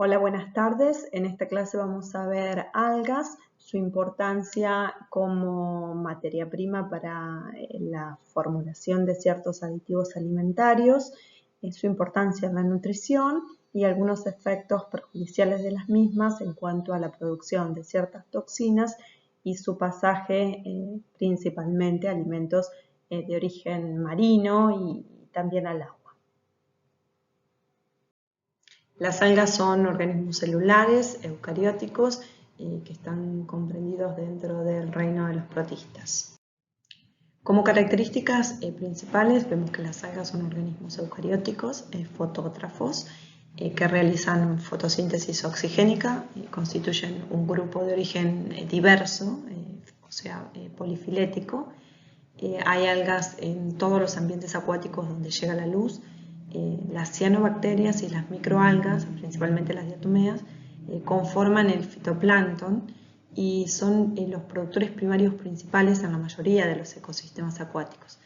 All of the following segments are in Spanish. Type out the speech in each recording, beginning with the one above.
Hola, buenas tardes. En esta clase vamos a ver algas, su importancia como materia prima para la formulación de ciertos aditivos alimentarios, su importancia en la nutrición y algunos efectos perjudiciales de las mismas en cuanto a la producción de ciertas toxinas y su pasaje principalmente a alimentos de origen marino y también al agua. Las algas son organismos celulares, eucarióticos, que están comprendidos dentro del reino de los protistas. Como características principales vemos que las algas son organismos eucarióticos, fotótrafos, que realizan fotosíntesis oxigénica, constituyen un grupo de origen diverso, o sea, polifilético. Hay algas en todos los ambientes acuáticos donde llega la luz. Las cianobacterias y las microalgas, principalmente las diatomeas, conforman el fitoplancton y son los productores primarios principales en la mayoría de los ecosistemas acuáticos.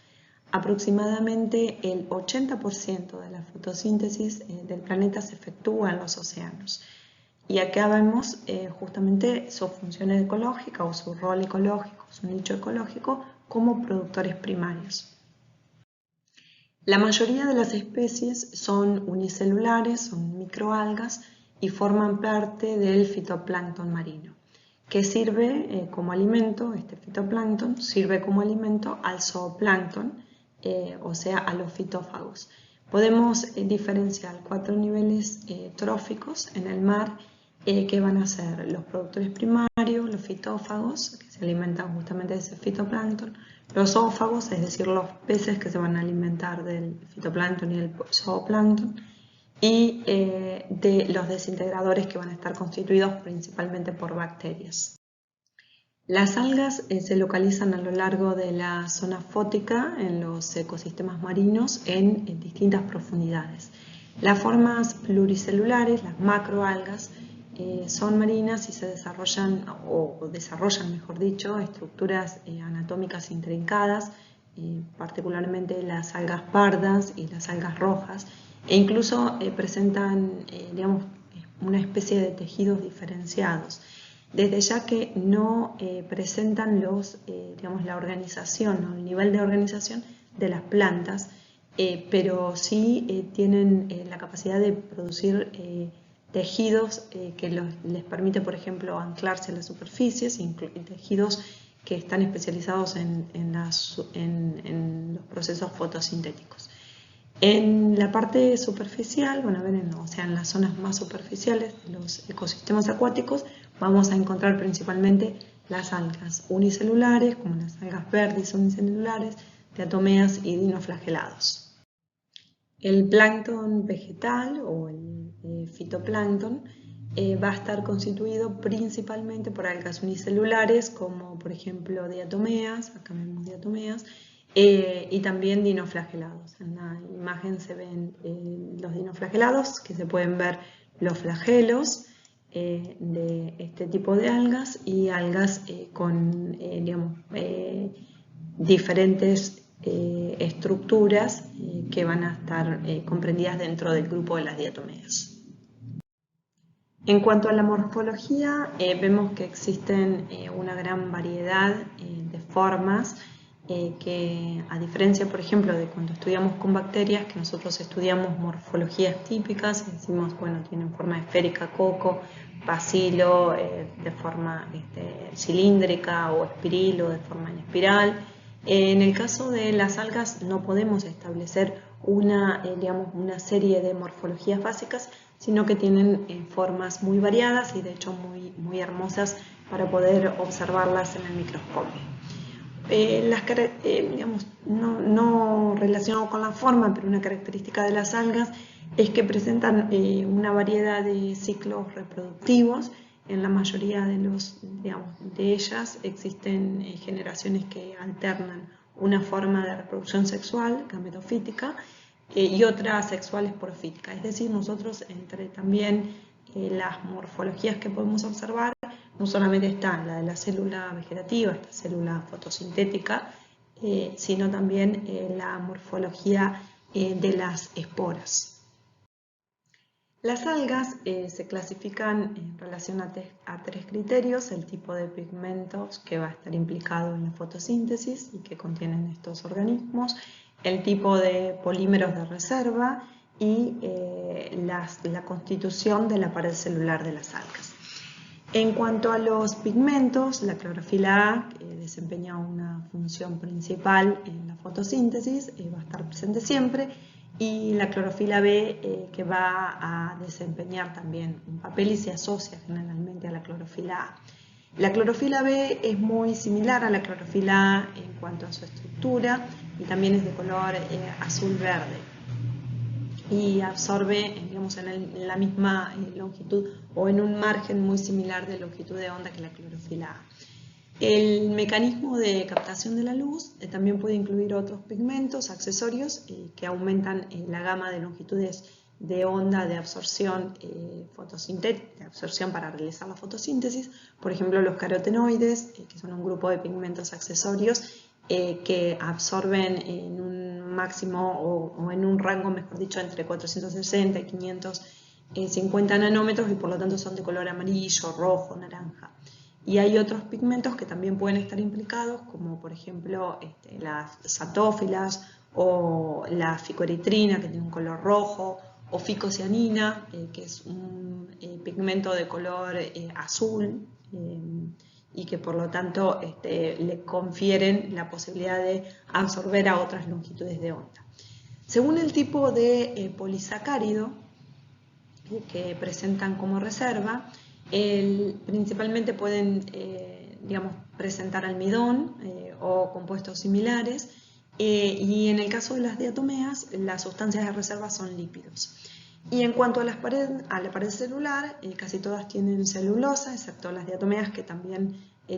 Aproximadamente el 80% de la fotosíntesis del planeta se efectúa en los océanos. Y acá vemos justamente su función ecológica o su rol ecológico, su nicho ecológico como productores primarios. La mayoría de las especies son unicelulares, son microalgas y forman parte del fitoplancton marino, que sirve como alimento, este fitoplancton sirve como alimento al zooplancton, o sea, a los fitófagos. Podemos diferenciar 4 niveles tróficos en el mar, que van a ser los productores primarios, los fitófagos, que se alimentan justamente de ese fitoplancton, los zoófagos, es decir, los peces que se van a alimentar del fitoplancton y el zooplancton, y de los desintegradores que van a estar constituidos principalmente por bacterias. Las algas se localizan a lo largo de la zona fótica en los ecosistemas marinos en distintas profundidades. Las formas pluricelulares, las macroalgas, son marinas y se desarrollan, mejor dicho, estructuras anatómicas intrincadas, particularmente las algas pardas y las algas rojas, e incluso presentan una especie de tejidos diferenciados, desde ya que no presentan la organización o el nivel de organización de las plantas, pero sí tienen la capacidad de producir tejidos que les permite, por ejemplo, anclarse a las superficies, tejidos que están especializados en los procesos fotosintéticos. En la parte superficial, van a ver en las zonas más superficiales de los ecosistemas acuáticos, vamos a encontrar principalmente las algas unicelulares, como las algas verdes unicelulares, diatomeas y dinoflagelados. El plancton vegetal o el fitoplancton va a estar constituido principalmente por algas unicelulares, como por ejemplo diatomeas, acá vemos diatomeas, y también dinoflagelados. En la imagen se ven los dinoflagelados, que se pueden ver los flagelos de este tipo de algas y algas con diferentes estructuras que van a estar comprendidas dentro del grupo de las diatomeas. En cuanto a la morfología, vemos que existen una gran variedad de formas que, a diferencia, por ejemplo, de cuando estudiamos con bacterias, que nosotros estudiamos morfologías típicas, y decimos, bueno, tienen forma esférica, coco, bacilo, de forma cilíndrica o espiril o de forma en espiral. En el caso de las algas no podemos establecer una serie de morfologías básicas, sino que tienen formas muy variadas y de hecho muy hermosas para poder observarlas en el microscopio. No relacionado con la forma, pero una característica de las algas es que presentan una variedad de ciclos reproductivos. En la mayoría de ellas existen generaciones que alternan una forma de reproducción sexual, gametofítica, y otra sexual esporofítica. Es decir, nosotros entre también las morfologías que podemos observar, no solamente está la de la célula vegetativa, esta célula fotosintética, sino también la morfología de las esporas. Las algas se clasifican en relación a tres criterios: el tipo de pigmentos que va a estar implicado en la fotosíntesis y que contienen estos organismos, el tipo de polímeros de reserva y la constitución de la pared celular de las algas. En cuanto a los pigmentos, la clorofila A desempeña una función principal en la fotosíntesis, va a estar presente siempre, y la clorofila B que va a desempeñar también un papel y se asocia generalmente a la clorofila A. La clorofila B es muy similar a la clorofila A en cuanto a su estructura y también es de color azul-verde y absorbe, digamos, en la misma longitud o en un margen muy similar de longitud de onda que la clorofila A. El mecanismo de captación de la luz también puede incluir otros pigmentos, accesorios que aumentan la gama de longitudes de onda de absorción fotosintética, de absorción para realizar la fotosíntesis. Por ejemplo, los carotenoides, que son un grupo de pigmentos accesorios que absorben en un máximo o en un rango, mejor dicho, entre 460 y 550 nanómetros, y por lo tanto son de color amarillo, rojo, naranja. Y hay otros pigmentos que también pueden estar implicados, como por ejemplo las satófilas o la ficoeritrina, que tiene un color rojo, o ficocianina, que es un pigmento de color azul y que por lo tanto le confieren la posibilidad de absorber a otras longitudes de onda. Según el tipo de polisacárido que presentan como reserva, principalmente pueden presentar almidón o compuestos similares, y en el caso de las diatomeas, las sustancias de reserva son lípidos. Y en cuanto a la pared celular, casi todas tienen celulosa, excepto las diatomeas, que también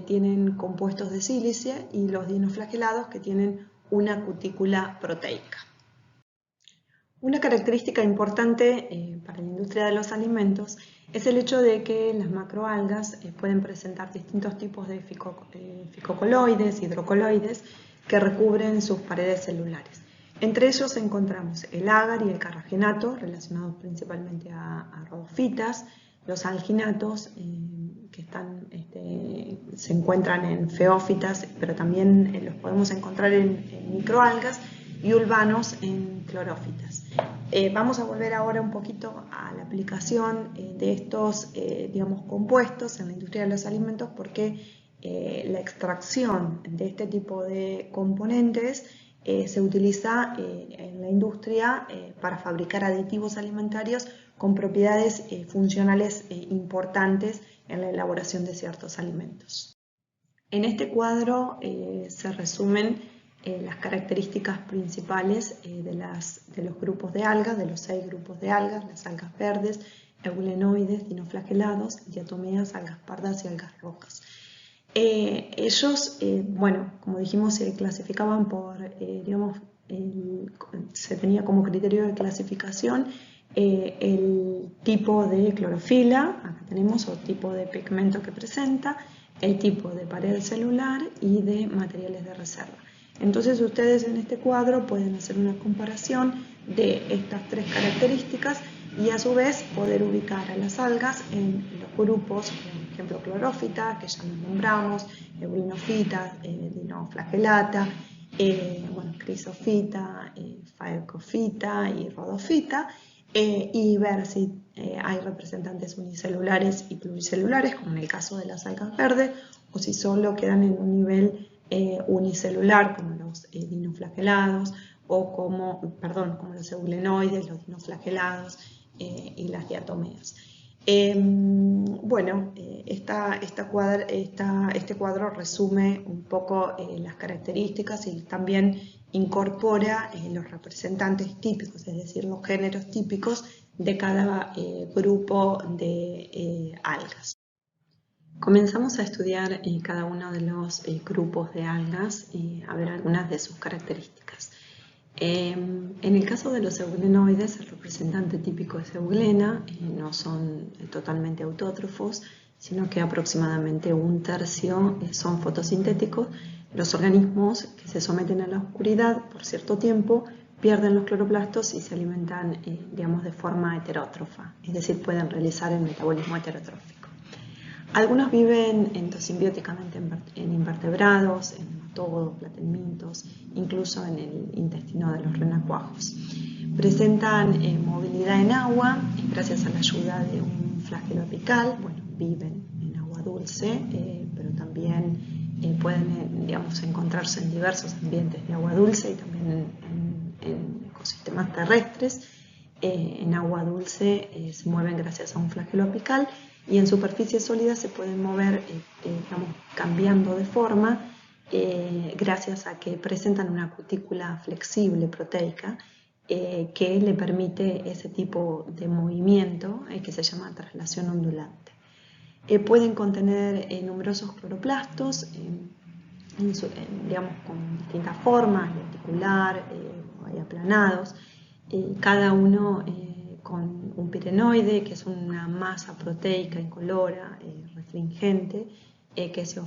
tienen compuestos de sílice, y los dinoflagelados, que tienen una cutícula proteica. Una característica importante para la industria de los alimentos es el hecho de que las macroalgas pueden presentar distintos tipos de ficocoloides, hidrocoloides, que recubren sus paredes celulares. Entre ellos encontramos el agar y el carraginato, relacionados principalmente a rhodofitas, los alginatos, que se encuentran en feófitas, pero también los podemos encontrar en microalgas, y ulvanos en clorófitas. Vamos a volver ahora un poquito a la aplicación de estos compuestos en la industria de los alimentos, porque la extracción de este tipo de componentes se utiliza en la industria para fabricar aditivos alimentarios con propiedades funcionales importantes en la elaboración de ciertos alimentos. En este cuadro se resumen las características principales de los grupos de algas, de los 6 grupos de algas: las algas verdes, eulenoides, dinoflagelados, diatomeas, algas pardas y algas rojas. Ellos, como dijimos, se clasificaban por, se tenía como criterio de clasificación el tipo de clorofila, acá tenemos, o tipo de pigmento que presenta, el tipo de pared celular y de materiales de reserva. Entonces ustedes en este cuadro pueden hacer una comparación de estas 3 características y a su vez poder ubicar a las algas en los grupos, por ejemplo, clorófita, que ya nos nombramos, eurinofita, dinoflagelata, crisofita, faecofita y rhodofita, y ver si hay representantes unicelulares y pluricelulares, como en el caso de las algas verdes, o si solo quedan en un nivel unicelular, como los dinoflagelados, o como los eulenoides, los dinoflagelados y las diatomeas. Este cuadro resume un poco las características y también incorpora los representantes típicos, es decir, los géneros típicos de cada grupo de algas. Comenzamos a estudiar cada uno de los grupos de algas y a ver algunas de sus características. En el caso de los eulenoides, el representante típico es eulena, no son totalmente autótrofos, sino que aproximadamente 1/3 son fotosintéticos. Los organismos que se someten a la oscuridad por cierto tiempo pierden los cloroplastos y se alimentan, digamos, de forma heterótrofa, es decir, pueden realizar el metabolismo heterotrófico. Algunos viven endosimbióticamente en invertebrados, en nematópodos, platelmintos, incluso en el intestino de los renacuajos. Presentan movilidad en agua gracias a la ayuda de un flagelo apical. Bueno, viven en agua dulce, pero también pueden, digamos, encontrarse en diversos ambientes de agua dulce y también en ecosistemas terrestres. En agua dulce se mueven gracias a un flagelo apical y en superficie sólida se pueden mover, digamos, cambiando de forma gracias a que presentan una cutícula flexible proteica que le permite ese tipo de movimiento que se llama traslación ondulante. Pueden contener numerosos cloroplastos, digamos, con distintas formas, lenticular, o aplanados, cada uno con un pirenoide, que es una masa proteica incolora, restringente, que se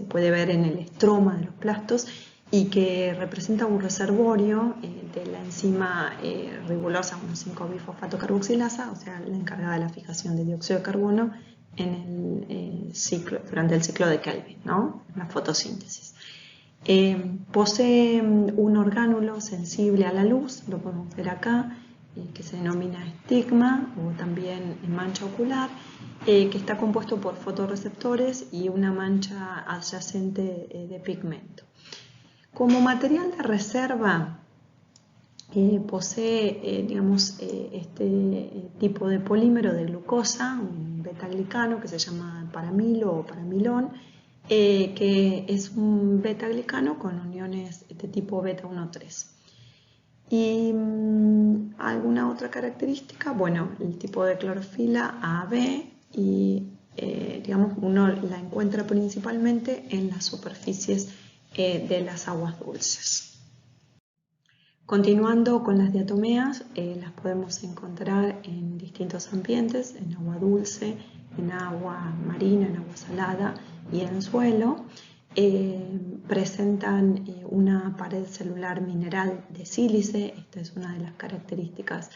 puede ver en el estroma de los plastos y que representa un reservorio de la enzima ribosa 1,5-bifosfato carboxilasa, o sea, la encargada de la fijación de dióxido de carbono en el durante el ciclo de Kelvin, ¿no? La fotosíntesis. Posee un orgánulo sensible a la luz, lo podemos ver acá, que se denomina estigma o también mancha ocular, que está compuesto por fotorreceptores y una mancha adyacente de pigmento. Como material de reserva, posee, digamos, este tipo de polímero de glucosa, un beta-glicano que se llama paramilo o paramilón, que es un beta-glicano con uniones de tipo beta-1,3. Y alguna otra característica, bueno, el tipo de clorofila AB y digamos, uno la encuentra principalmente en las superficies de las aguas dulces. Continuando con las diatomeas, las podemos encontrar en distintos ambientes, en agua dulce, en agua marina, en agua salada y en suelo. Presentan una pared celular mineral de sílice, esta es una de las características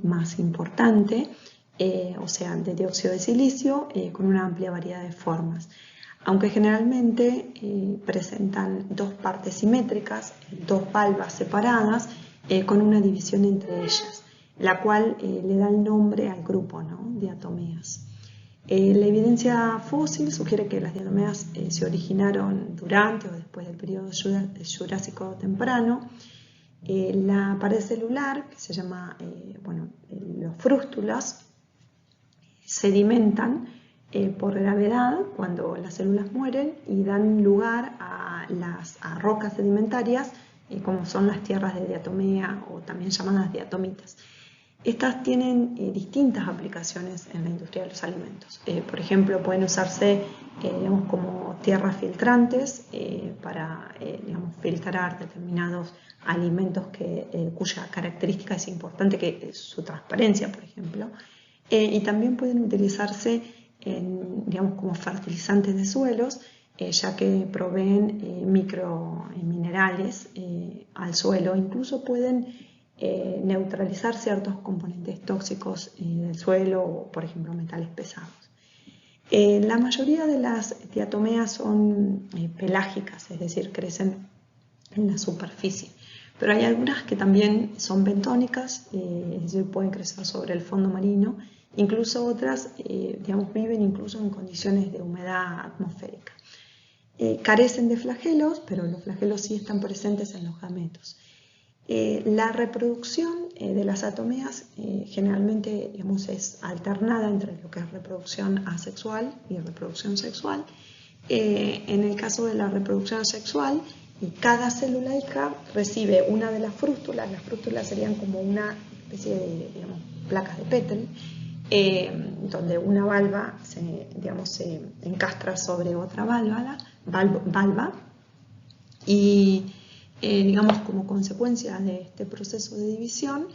más importantes, o sea, de dióxido de silicio, con una amplia variedad de formas. Aunque generalmente presentan dos partes simétricas, dos valvas separadas, con una división entre ellas, la cual le da el nombre al grupo, ¿no?, diatomeas. La evidencia fósil sugiere que las diatomeas se originaron durante o después del periodo Jurásico temprano. La pared celular, que se llama, los frústulas, sedimentan por gravedad cuando las células mueren y dan lugar a rocas sedimentarias, como son las tierras de diatomea o también llamadas diatomitas. Estas tienen distintas aplicaciones en la industria de los alimentos. Por ejemplo, pueden usarse digamos, como tierras filtrantes para digamos, filtrar determinados alimentos cuya característica es importante, que es su transparencia, por ejemplo. Y también pueden utilizarse digamos, como fertilizantes de suelos, ya que proveen microminerales al suelo. Incluso pueden neutralizar ciertos componentes tóxicos del suelo, por ejemplo metales pesados. La mayoría de las diatomeas son pelágicas, es decir, crecen en la superficie, pero hay algunas que también son bentónicas, es decir, pueden crecer sobre el fondo marino. Incluso otras digamos, viven incluso en condiciones de humedad atmosférica. Carecen de flagelos, pero los flagelos sí están presentes en los gametos. La reproducción de las diatomeas generalmente digamos, es alternada entre lo que es reproducción asexual y reproducción sexual. En el caso de la reproducción sexual, cada célula hija recibe una de las frústulas. Las frústulas serían como una especie de digamos, placas de Petri, donde una valva se encastra sobre otra valva y digamos, como consecuencia de este proceso de división,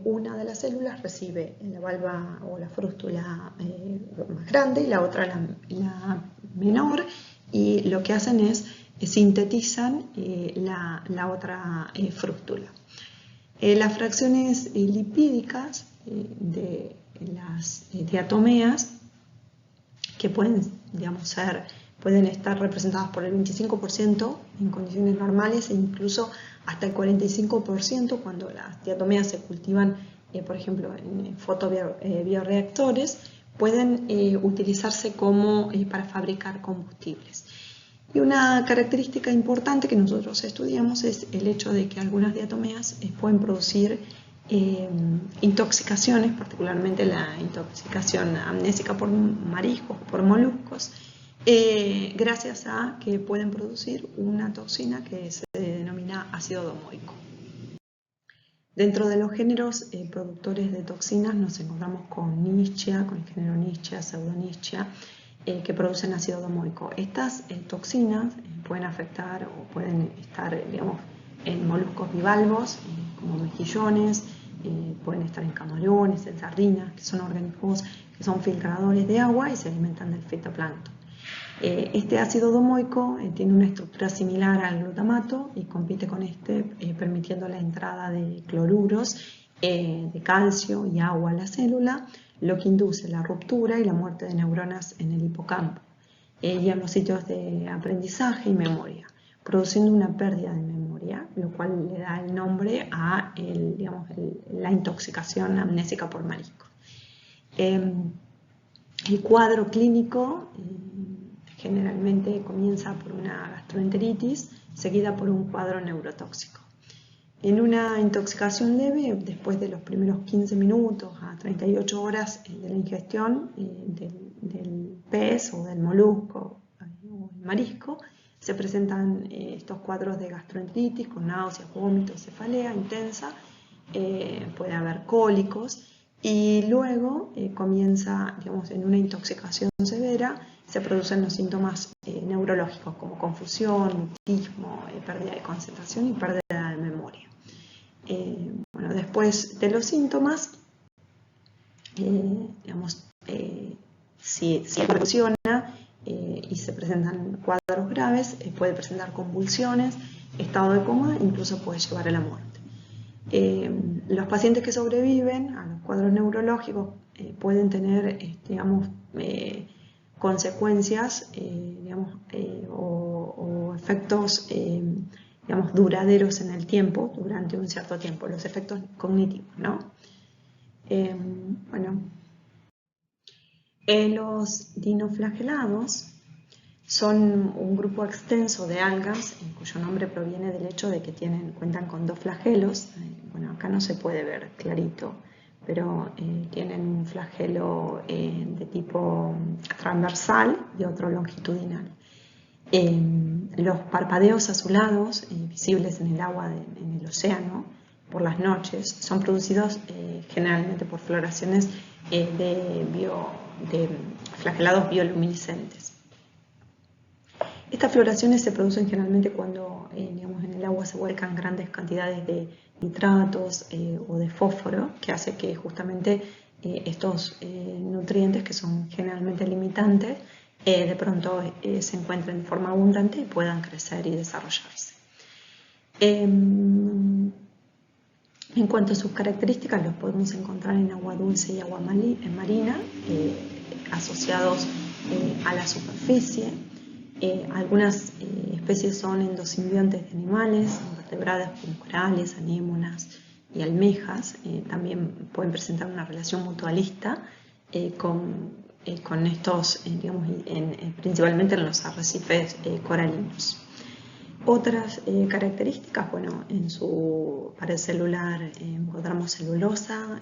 una de las células recibe la valva o la frústula más grande y la otra la menor, y lo que hacen es sintetizan la otra frústula. Las fracciones lipídicas de las diatomeas, que pueden estar representadas por el 25% en condiciones normales e incluso hasta el 45% cuando las diatomeas se cultivan, por ejemplo, en fotobioreactores, pueden utilizarse para fabricar combustibles. Y una característica importante que nosotros estudiamos es el hecho de que algunas diatomeas pueden producir intoxicaciones, particularmente la intoxicación amnésica por mariscos o por moluscos, gracias a que pueden producir una toxina que se denomina ácido domoico. Dentro de los géneros productores de toxinas nos encontramos con Nischia, con el género Nischia, Pseudonischia, que producen ácido domoico. Estas toxinas pueden afectar o pueden estar, en moluscos bivalvos, como mejillones, pueden estar en camarones, en sardinas, que son organismos que son filtradores de agua y se alimentan del fitoplancton. Este ácido domoico tiene una estructura similar al glutamato y compite con permitiendo la entrada de cloruros de calcio y agua a la célula, lo que induce la ruptura y la muerte de neuronas en el hipocampo y en los sitios de aprendizaje y memoria, produciendo una pérdida de memoria, lo cual le da el nombre a la intoxicación amnésica por marisco. El cuadro clínico generalmente comienza por una gastroenteritis seguida por un cuadro neurotóxico. En una intoxicación leve, después de los primeros 15 minutos a 38 horas de la ingestión del pez o del molusco o el marisco, se presentan estos cuadros de gastroenteritis con náuseas, vómitos, cefalea intensa, puede haber cólicos y luego comienza, en una intoxicación severa, se producen los síntomas neurológicos como confusión, mutismo, pérdida de concentración y pérdida de memoria. Después de los síntomas, si evoluciona y se presentan cuadros graves, puede presentar convulsiones, estado de coma, incluso puede llevar a la muerte. Los pacientes que sobreviven a los cuadros neurológicos pueden tener, consecuencias, o efectos, duraderos en el tiempo, durante un cierto tiempo, los efectos cognitivos, ¿no? Los dinoflagelados son un grupo extenso de algas, cuyo nombre proviene del hecho de que cuentan con dos flagelos. Acá no se puede ver clarito, pero tienen un flagelo de tipo transversal y otro longitudinal. Los parpadeos azulados, visibles en el agua en el océano por las noches, son producidos generalmente por floraciones de flagelados bioluminiscentes. Estas floraciones se producen generalmente cuando en el agua se vuelcan grandes cantidades de nitratos o de fósforo, que hace que justamente estos nutrientes, que son generalmente limitantes, de pronto se encuentren de forma abundante y puedan crecer y desarrollarse. En cuanto a sus características, los podemos encontrar en agua dulce y agua marina, asociados a la superficie. Algunas especies son endosimbiontes de animales, invertebrados como corales, anémonas y almejas. También pueden presentar una relación mutualista con estos, principalmente en los arrecifes coralinos. Otras características, en su pared celular encontramos celulosa,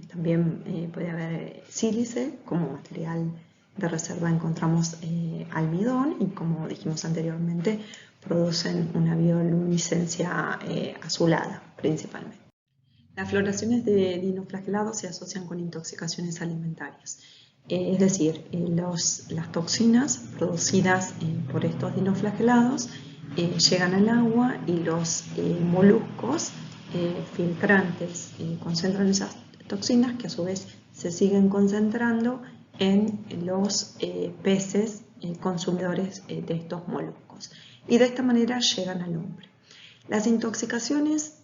también puede haber sílice. Como material de reserva encontramos almidón y, como dijimos anteriormente, producen una bioluminiscencia azulada principalmente. Las floraciones de dinoflagelados se asocian con intoxicaciones alimentarias. Es decir, las toxinas producidas por estos dinoflagelados llegan al agua y los moluscos filtrantes concentran esas toxinas, que a su vez se siguen concentrando en los peces consumidores de estos moluscos. y de esta manera llegan al hombre. Las intoxicaciones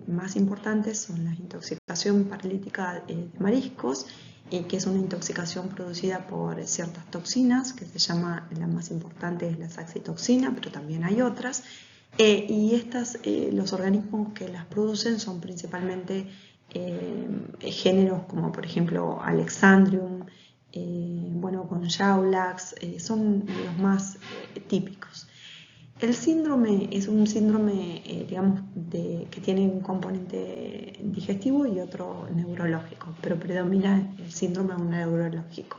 más importantes son la intoxicación paralítica de mariscos, que es una intoxicación producida por ciertas toxinas, que se llama, la más importante es la saxitoxina, pero también hay otras, y estas, los organismos que las producen son principalmente géneros como por ejemplo Alexandrium, con Yaulax, son los más típicos. El síndrome es un síndrome, que tiene un componente digestivo y otro neurológico, pero predomina el síndrome neurológico.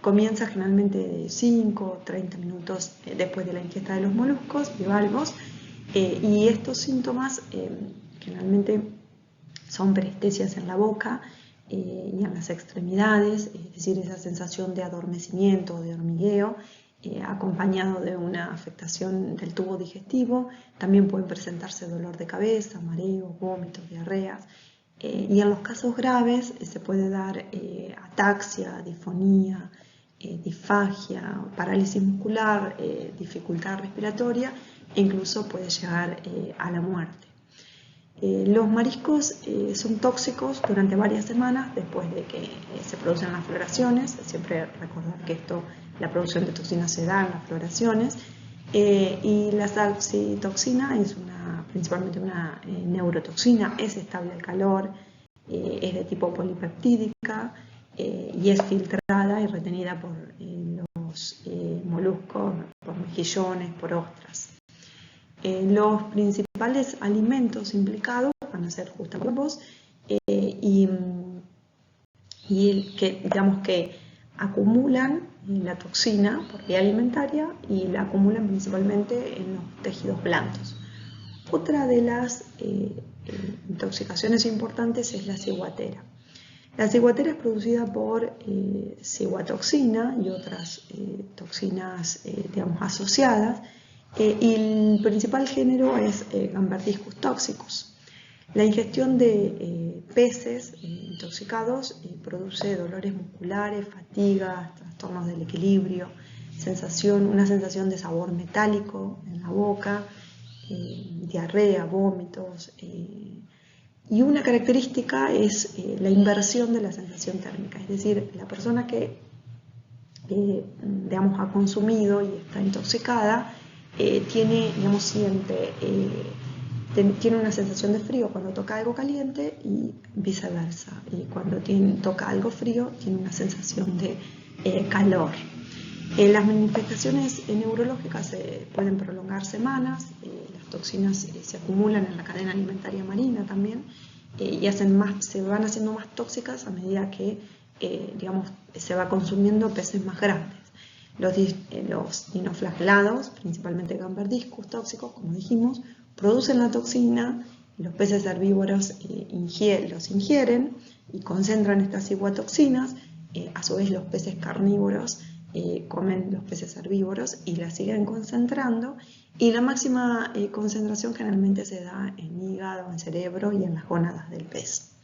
Comienza generalmente de 5 o 30 minutos después de la ingesta de los moluscos, bivalvos, y estos síntomas generalmente son peristesias en la boca y en las extremidades, es decir, esa sensación de adormecimiento o de hormigueo, acompañado de una afectación del tubo digestivo. También pueden presentarse dolor de cabeza, mareos, vómitos, diarreas, y en los casos graves se puede dar ataxia, disfonía, disfagia, parálisis muscular, dificultad respiratoria e incluso puede llegar a la muerte. Los mariscos son tóxicos durante varias semanas después de que se producen las floraciones. Siempre recordar que la producción de toxinas se da en las floraciones, y la saxitoxina es principalmente una neurotoxina, es estable al calor, es de tipo polipeptídica y es filtrada y retenida por los moluscos, por mejillones, por ostras. Los principales alimentos implicados van a ser justamente ambos, y que acumulan la toxina por vía alimentaria y la acumulan principalmente en los tejidos blandos. Otra de las intoxicaciones importantes es la ciguatera. La ciguatera es producida por ciguatoxina y otras toxinas asociadas, y el principal género es Gambardiscus toxicus. La ingestión de peces intoxicados produce dolores musculares, fatiga, trastornos del equilibrio, una sensación de sabor metálico en la boca, diarrea, vómitos, y una característica es la inversión de la sensación térmica, es decir, la persona que ha consumido y está intoxicada tiene una sensación de frío cuando toca algo caliente y viceversa, y cuando toca algo frío tiene una sensación de calor. Las manifestaciones neurológicas pueden prolongar semanas, las toxinas se acumulan en la cadena alimentaria marina también, y se van haciendo más tóxicas a medida que se va consumiendo peces más grandes. Los dinoflagelados, principalmente Gambardiscus tóxicos, como dijimos, producen la toxina, y los peces herbívoros los ingieren y concentran estas ciguatoxinas. A su vez, los peces carnívoros comen los peces herbívoros y las siguen concentrando, y la máxima concentración generalmente se da en hígado, en cerebro y en las gónadas del pez.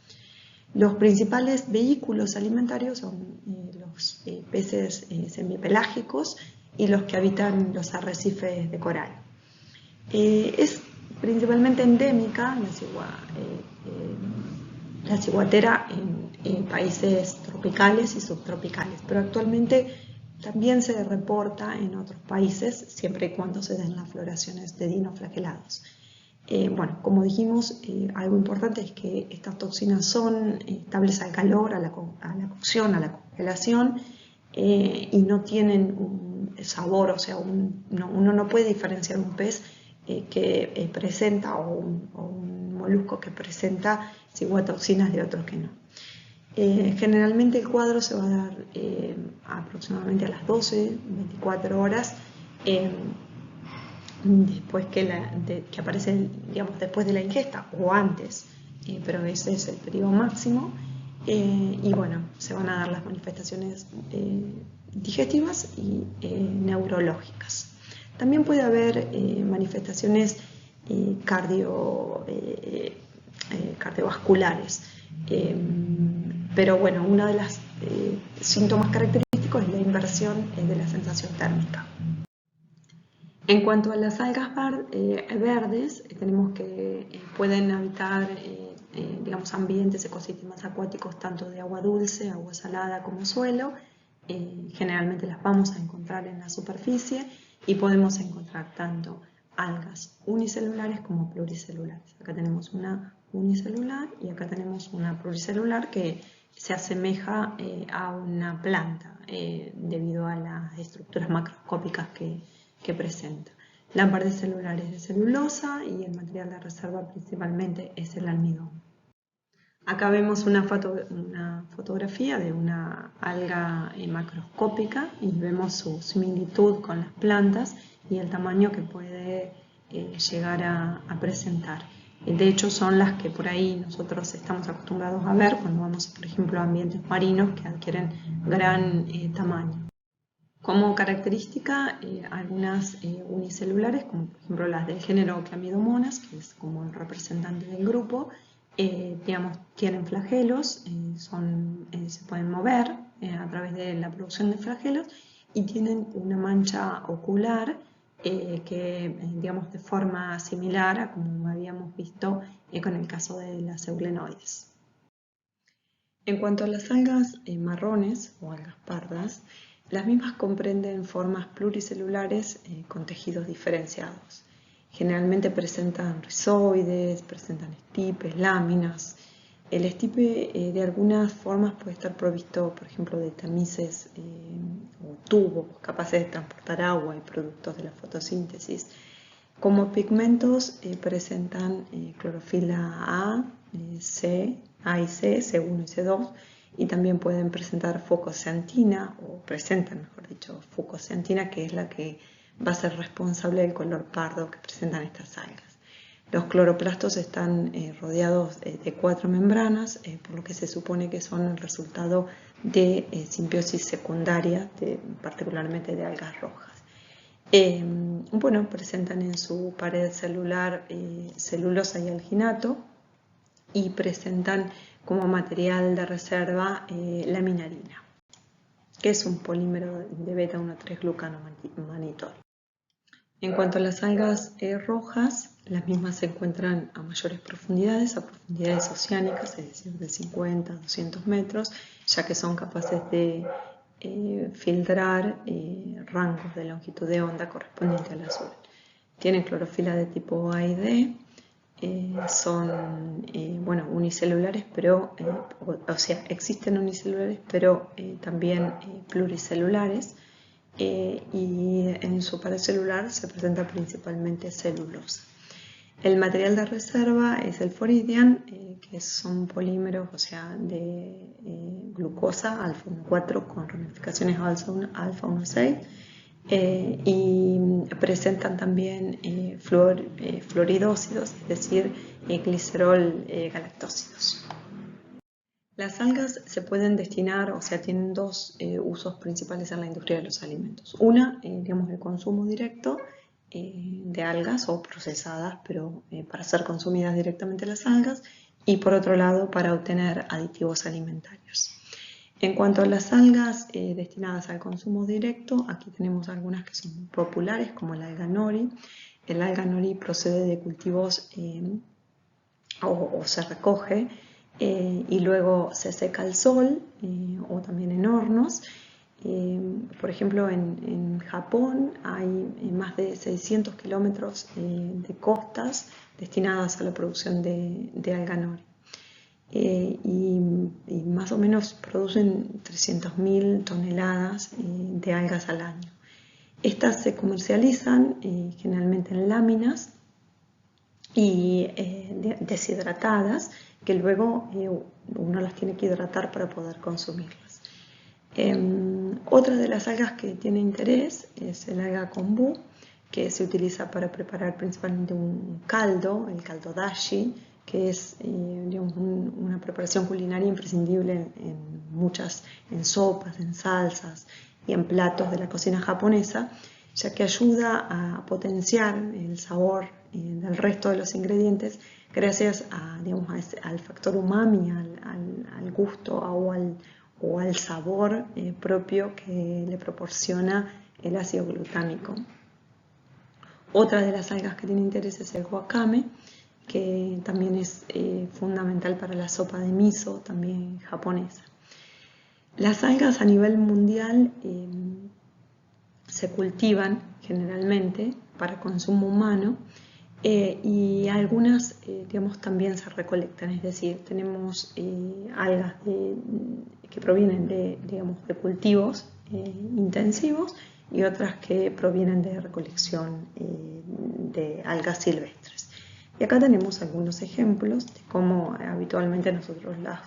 Los principales vehículos alimentarios son los peces semipelágicos y los que habitan los arrecifes de coral. Es principalmente endémica la ciguatera en países tropicales y subtropicales, pero actualmente también se reporta en otros países, siempre y cuando se den las floraciones de dinoflagelados. Como dijimos, algo importante es que estas toxinas son estables al calor, a la cocción, a la congelación, y no tienen un sabor, o sea, uno no puede diferenciar un pez que presenta o un molusco que presenta ciguatoxinas de otros que no. Generalmente el cuadro se va a dar aproximadamente a las 12, 24 horas después que aparece, después de la ingesta o antes, pero ese es el periodo máximo, y se van a dar las manifestaciones digestivas y neurológicas. También puede haber manifestaciones cardiovasculares, pero uno de los síntomas característicos es la inversión de la sensación térmica. En cuanto a las algas verdes, tenemos que pueden habitar digamos, ambientes, ecosistemas acuáticos tanto de agua dulce, agua salada como suelo. Generalmente las vamos a encontrar en la superficie y podemos encontrar tanto algas unicelulares como pluricelulares. Acá tenemos una unicelular y acá tenemos una pluricelular que se asemeja a una planta debido a las estructuras macroscópicas que presenta. La parte celular es de celulosa y el material de reserva principalmente es el almidón. Acá vemos una fotografía de una alga macroscópica y vemos su similitud con las plantas y el tamaño que puede llegar a presentar. De hecho, son las que por ahí nosotros estamos acostumbrados a ver cuando vamos, por ejemplo, a ambientes marinos que adquieren gran tamaño. Como característica, algunas unicelulares, como por ejemplo las del género Chlamydomonas, que es como el representante del grupo, digamos, tienen flagelos, se pueden mover a través de la producción de flagelos y tienen una mancha ocular que, digamos, de forma similar a como habíamos visto con el caso de las eulenoides. En cuanto a las algas marrones o algas pardas, las mismas comprenden formas pluricelulares con tejidos diferenciados. Generalmente presentan rizoides, presentan estipes, láminas. El estipe de algunas formas puede estar provisto, por ejemplo, de tamices o tubos capaces de transportar agua y productos de la fotosíntesis. Como pigmentos presentan clorofila A, C, A y C, C1 y C2, y también pueden presentar fucosciantina, o presentan, mejor dicho, fucosciantina, que es la que va a ser responsable del color pardo que presentan estas algas. Los cloroplastos están rodeados de 4 membranas, por lo que se supone que son el resultado de simbiosis secundaria, particularmente de algas rojas. Bueno, presentan en su pared celular celulosa y alginato y presentan como material de reserva laminarina, que es un polímero de beta-1,3-glucanomanitol. En cuanto a las algas rojas, las mismas se encuentran a mayores profundidades, a profundidades oceánicas, es decir, de 50 a 200 metros, ya que son capaces de filtrar rangos de longitud de onda correspondiente al azul. Tienen clorofila de tipo A y D, son bueno, unicelulares, pero, o sea, existen unicelulares, pero también pluricelulares, y en su pared celular se presenta principalmente celulosa. El material de reserva es el foridian, que son polímeros, o sea, de glucosa alfa 1,4 con ramificaciones alfa 1,6 y presentan también fluoridósidos, es decir, glicerol galactósidos. Las algas se pueden destinar, o sea, tienen dos usos principales en la industria de los alimentos. Una, digamos, el consumo directo de algas o procesadas, pero para ser consumidas directamente las algas, y por otro lado para obtener aditivos alimentarios. En cuanto a las algas destinadas al consumo directo, aquí tenemos algunas que son populares como el alga nori. El alga nori procede de cultivos o se recoge y luego se seca al sol o también en hornos. Por ejemplo, en Japón hay más de 600 kilómetros de costas destinadas a la producción de alga nori. Y más o menos producen 300.000 toneladas de algas al año. Estas se comercializan generalmente en láminas y deshidratadas, que luego uno las tiene que hidratar para poder consumirlas. Otra de las algas que tiene interés es el alga kombu, que se utiliza para preparar principalmente un caldo, el caldo dashi, que es digamos, una preparación culinaria imprescindible en sopas, en salsas y en platos de la cocina japonesa, ya que ayuda a potenciar el sabor del resto de los ingredientes gracias digamos, al factor umami, al gusto o al sabor propio que le proporciona el ácido glutámico. Otra de las algas que tiene interés es el wakame, que también es fundamental para la sopa de miso, también japonesa. Las algas a nivel mundial se cultivan generalmente para consumo humano y algunas digamos, también se recolectan, es decir, tenemos algas que provienen digamos, de cultivos intensivos y otras que provienen de recolección de algas silvestres. Y acá tenemos algunos ejemplos de cómo habitualmente nosotros las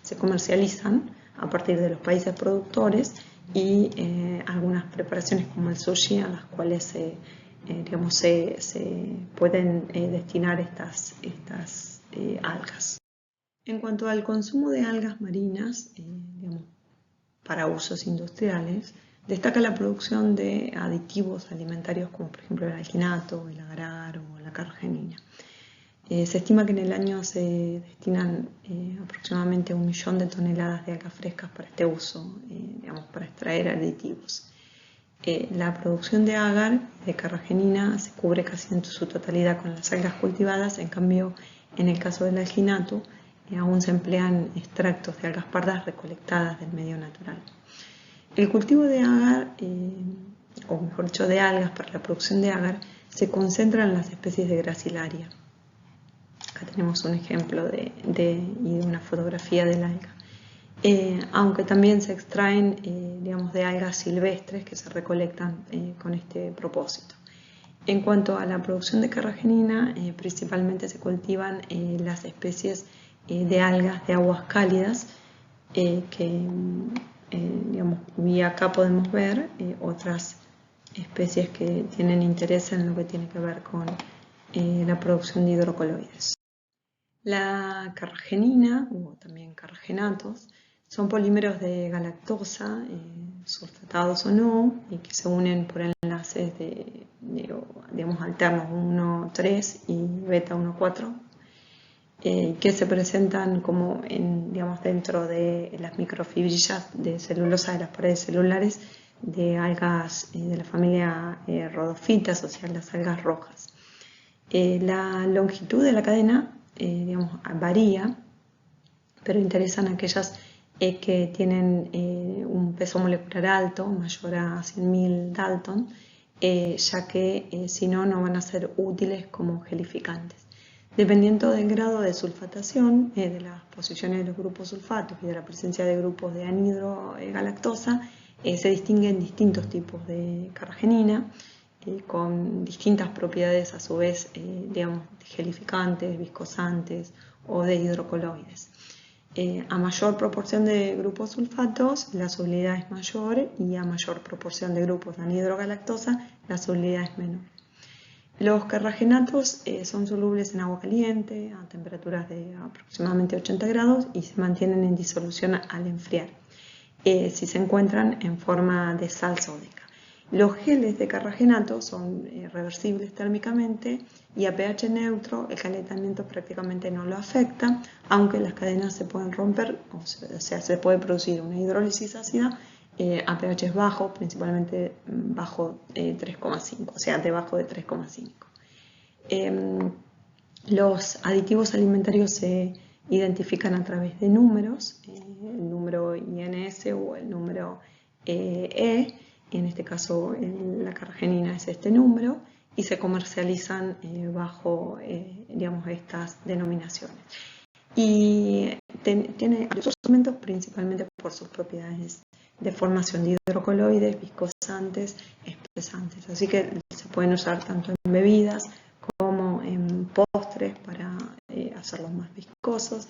se comercializan a partir de los países productores y algunas preparaciones como el sushi a las cuales se pueden destinar estas algas. En cuanto al consumo de algas marinas, digamos, para usos industriales, destaca la producción de aditivos alimentarios como por ejemplo el alginato, el agar o la carragenina. Se estima que en el año se destinan aproximadamente 1 millón de toneladas de algas frescas para este uso, digamos, para extraer aditivos. La producción de agar, de carragenina, se cubre casi en su totalidad con las algas cultivadas, en cambio, en el caso del alginato, aún se emplean extractos de algas pardas recolectadas del medio natural. El cultivo de agar, o mejor dicho, de algas para la producción de agar, se concentra en las especies de Gracilaria. Acá tenemos un ejemplo y una fotografía del alga. Aunque también se extraen digamos, de algas silvestres que se recolectan con este propósito. En cuanto a la producción de carragenina, principalmente se cultivan las especies de algas de aguas cálidas digamos, y acá podemos ver otras especies que tienen interés en lo que tiene que ver con la producción de hidrocoloides. La carragenina, o también carragenatos, son polímeros de galactosa, sulfatados o no, y que se unen por enlaces digamos, alternos 1,3 y beta 1,4, que se presentan como digamos, dentro de las microfibrillas de celulosa de las paredes celulares de algas de la familia rhodofitas, o sea, las algas rojas. La longitud de la cadena digamos, varía, pero interesan aquellas que tienen un peso molecular alto, mayor a 100.000 Dalton, ya que si no, no van a ser útiles como gelificantes. Dependiendo del grado de sulfatación, de las posiciones de los grupos sulfatos y de la presencia de grupos de anhidrogalactosa, se distinguen distintos tipos de carragenina, con distintas propiedades a su vez, digamos, gelificantes, viscosantes o de hidrocoloides. A mayor proporción de grupos sulfatos, la solubilidad es mayor, y a mayor proporción de grupos de anhidrogalactosa, la solubilidad es menor. Los carragenatos son solubles en agua caliente a temperaturas de aproximadamente 80 grados y se mantienen en disolución al enfriar, si se encuentran en forma de sal sódica. Los geles de carragenato son reversibles térmicamente y a pH neutro el calentamiento prácticamente no lo afecta, aunque las cadenas se pueden romper, o sea, se puede producir una hidrólisis ácida a pH bajo, principalmente bajo 3,5, o sea, debajo de 3,5. Los aditivos alimentarios se identifican a través de números, el número INS o el número E, en este caso la carragenina es este número, y se comercializan bajo digamos, estas denominaciones. Y tiene varios elementos, principalmente por sus propiedades de formación de hidrocoloides, viscosantes, espesantes. Así que se pueden usar tanto en bebidas como en postres para hacerlos más viscosos.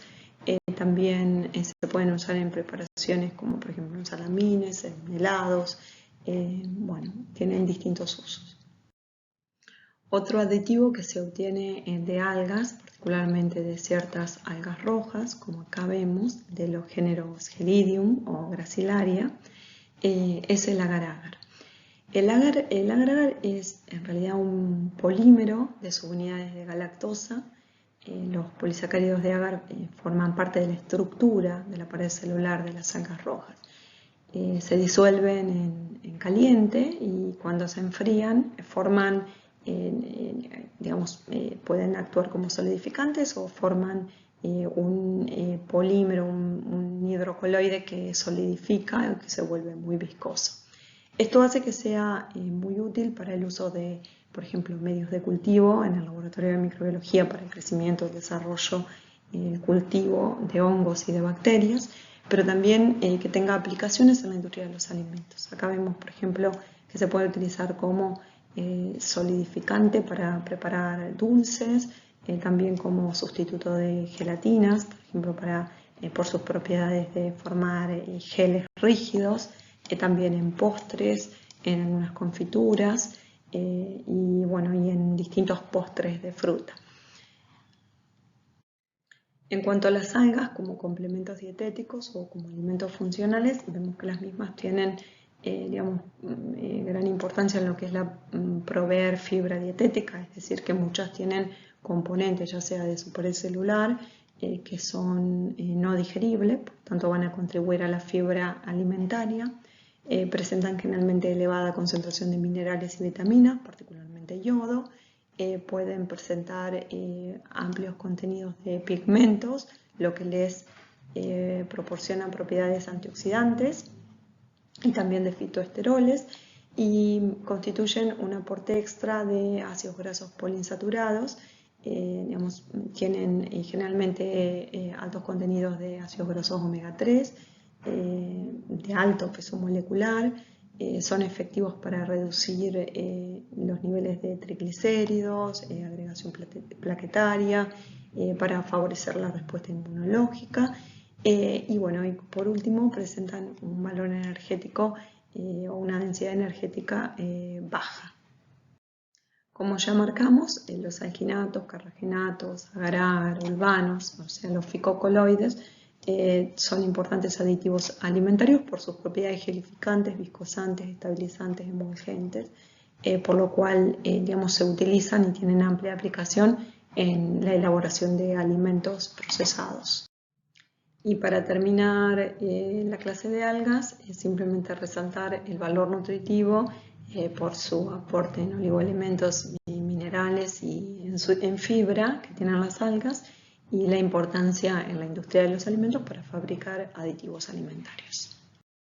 También se pueden usar en preparaciones como por ejemplo en salamines, en helados. Bueno, tienen distintos usos. Otro aditivo que se obtiene de algas, particularmente de ciertas algas rojas, como acá vemos, de los géneros Gelidium o Gracilaria, es el agar-agar. El agar-agar es en realidad un polímero de subunidades de galactosa. Los polisacáridos de agar forman parte de la estructura de la pared celular de las algas rojas. se disuelven en caliente y cuando se enfrían forman, pueden actuar como solidificantes o forman un polímero, un hidrocoloide que solidifica, que se vuelve muy viscoso. Esto hace que sea muy útil para el uso de, por ejemplo, medios de cultivo en el laboratorio de microbiología para el crecimiento, el desarrollo, el cultivo de hongos y de bacterias, pero también que tenga aplicaciones en la industria de los alimentos. Acá vemos, por ejemplo, que se puede utilizar como solidificante para preparar dulces, también como sustituto de gelatinas, por ejemplo, por sus propiedades de formar geles rígidos, también en postres, en algunas confituras y en distintos postres de fruta. En cuanto a las algas como complementos dietéticos o como alimentos funcionales, vemos que las mismas tienen gran importancia en lo que es proveer fibra dietética, es decir, que muchas tienen componentes, ya sea de su pared celular, que son no digeribles, por tanto van a contribuir a la fibra alimentaria, presentan generalmente elevada concentración de minerales y vitaminas, particularmente yodo, pueden presentar amplios contenidos de pigmentos, lo que les proporciona propiedades antioxidantes y también de fitoesteroles, y constituyen un aporte extra de ácidos grasos poliinsaturados. Tienen generalmente altos contenidos de ácidos grasos omega 3, de alto peso molecular, son efectivos para reducir los niveles de triglicéridos, agregación plaquetaria, para favorecer la respuesta inmunológica. Y por último presentan un valor energético o una densidad energética baja. Como ya marcamos, los alginatos, carragenatos, agar, olvanos, o sea, los ficocoloides, son importantes aditivos alimentarios por sus propiedades gelificantes, viscosantes, estabilizantes, emulgentes, por lo cual se utilizan y tienen amplia aplicación en la elaboración de alimentos procesados. Y para terminar la clase de algas, simplemente resaltar el valor nutritivo por su aporte en oligoelementos y minerales y en fibra que tienen las algas, y la importancia en la industria de los alimentos para fabricar aditivos alimentarios.